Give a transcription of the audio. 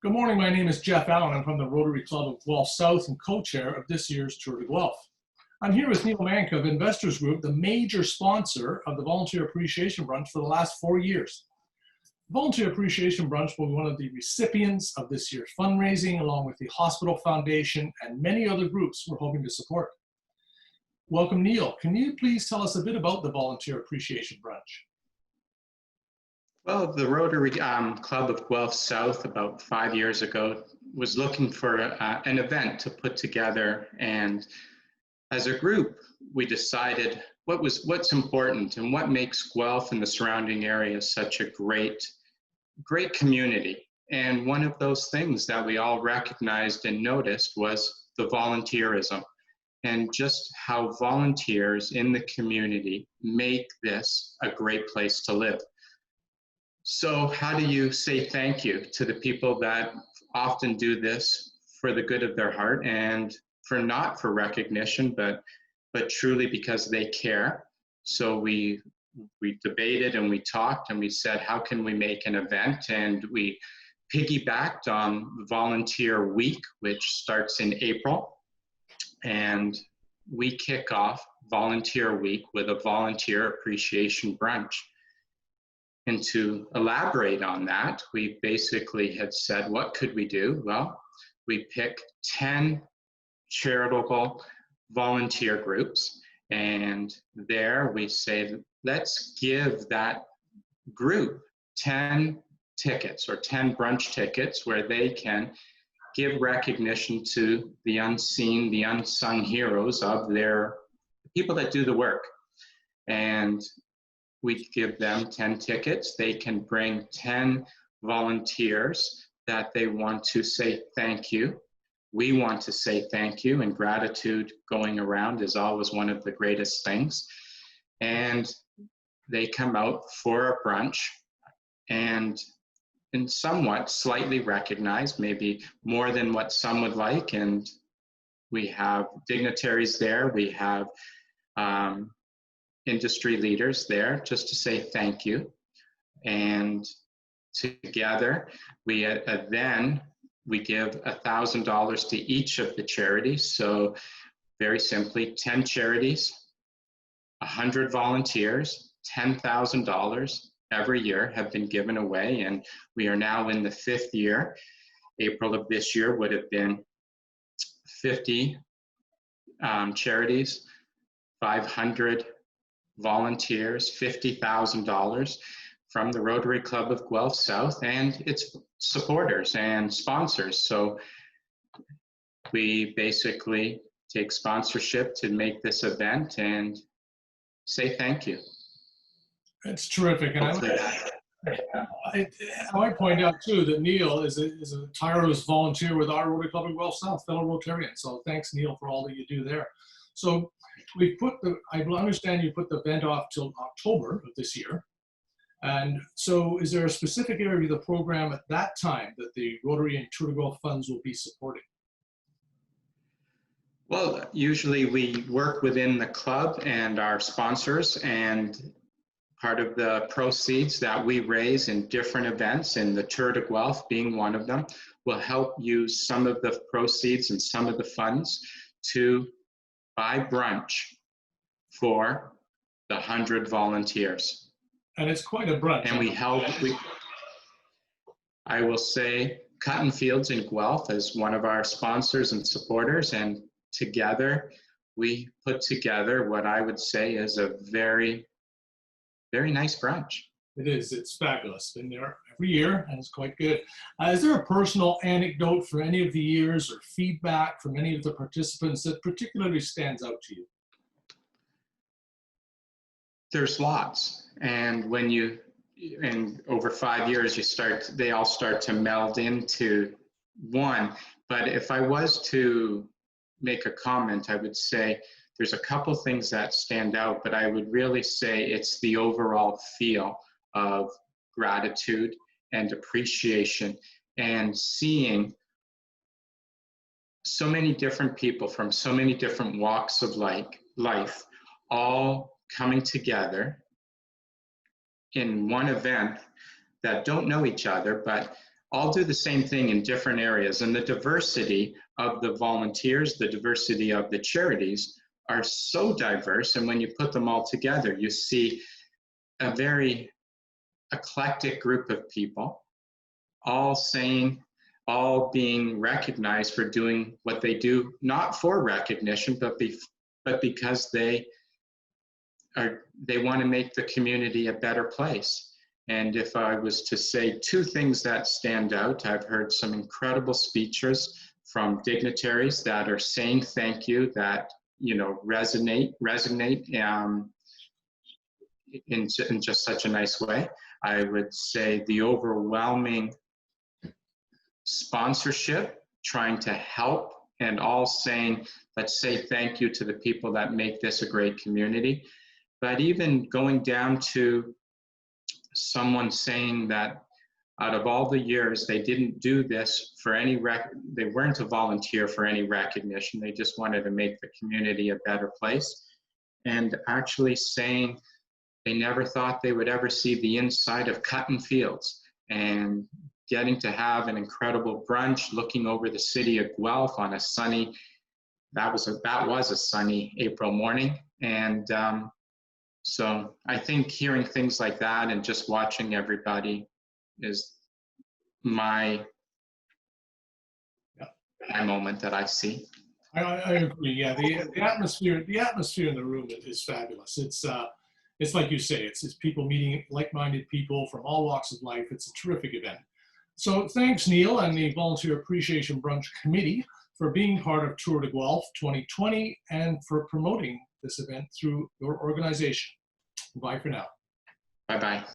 Good morning, my name is Jeff Allen. I'm from the Rotary Club of Guelph South and co-chair of this year's Tour de Guelph. I'm here with Neil Manka of Investors Group, the major sponsor of the Volunteer Appreciation Brunch for the last 4 years. The Volunteer Appreciation Brunch will be one of the recipients of this year's fundraising, along with the Hospital Foundation and many other groups we're hoping to support. Welcome, Neil. Can you please tell us a bit about the Volunteer Appreciation Brunch? Well, the Rotary Club of Guelph South about 5 years ago was looking for an event to put together, and as a group we decided what's important and what makes Guelph and the surrounding area such a great community. And one of those things that we all recognized and noticed was the volunteerism, and just how volunteers in the community make this a great place to live. So how do you say thank you to the people that often do this for the good of their heart and not for recognition, but truly because they care? So we debated and we talked and we said, how can we make an event? And we piggybacked on Volunteer Week, which starts in April. And we kick off Volunteer Week with a Volunteer Appreciation Brunch. And to elaborate on that, we basically had said, what could we do? Well, we pick 10 charitable volunteer groups, and there we say, let's give that group 10 tickets or 10 brunch tickets where they can give recognition to the unseen, the unsung heroes of their people that do the work. And we give them 10 tickets. They can bring 10 volunteers that they want to say thank you. We want to say thank you, and gratitude going around is always one of the greatest things. And they come out for a brunch and somewhat slightly recognized, maybe more than what some would like. And we have dignitaries there. We have industry leaders there just to say thank you. And together we then we give $1,000 to each of the charities. So very simply, 10 charities, 100 volunteers, $10,000 every year have been given away, and we are now in the 5th year. April of this year would have been 50 charities, 500 volunteers, $50,000 from the Rotary Club of Guelph South and its supporters and sponsors. So we basically take sponsorship to make this event and say thank you. That's terrific. And I might point out too that Neil is a tireless volunteer with our Rotary Club of Guelph South, fellow Rotarian. So thanks, Neil, for all that you do there. So we I understand you put the event off till October of this year. And so is there a specific area of the program at that time that the Rotary and Tour de Guelph funds will be supporting? Well, usually we work within the club and our sponsors, and part of the proceeds that we raise in different events, and the Tour de Guelph being one of them, will help use some of the proceeds and some of the funds to buy brunch for the 100 volunteers. And it's quite a brunch. And I will say, Cotton Fields in Guelph is one of our sponsors and supporters, and together we put together what I would say is a very, very nice brunch. It is. It's fabulous. Been there every year, and it's quite good. Is there a personal anecdote for any of the years or feedback from any of the participants that particularly stands out to you? There's lots. And over 5 years, they all start to meld into one. But if I was to make a comment, I would say there's a couple things that stand out, but I would really say it's the overall feel of gratitude and appreciation, and seeing so many different people from so many different walks of life all coming together in one event that don't know each other, but all do the same thing in different areas. And the diversity of the volunteers, the diversity of the charities are so diverse. And when you put them all together, you see a very eclectic group of people, all being recognized for doing what they do, not for recognition, but because they want to make the community a better place. And if I was to say two things that stand out, I've heard some incredible speeches from dignitaries that are saying thank you, that, you know, resonate in just such a nice way. I would say the overwhelming sponsorship, trying to help, and all saying, let's say thank you to the people that make this a great community. But even going down to someone saying that out of all the years, they didn't do this for any they weren't a volunteer for any recognition. They just wanted to make the community a better place. And actually saying they never thought they would ever see the inside of cotton fields, and getting to have an incredible brunch looking over the city of Guelph on a sunny, that was a sunny April morning. And so I think hearing things like that and just watching everybody is my moment that I see. I agree. Yeah, the atmosphere in the room is fabulous. It's like you say, it's people meeting like-minded people from all walks of life. It's a terrific event. So thanks, Neil, and the Volunteer Appreciation Brunch Committee for being part of Tour de Guelph 2020 and for promoting this event through your organization. Bye for now. Bye-bye.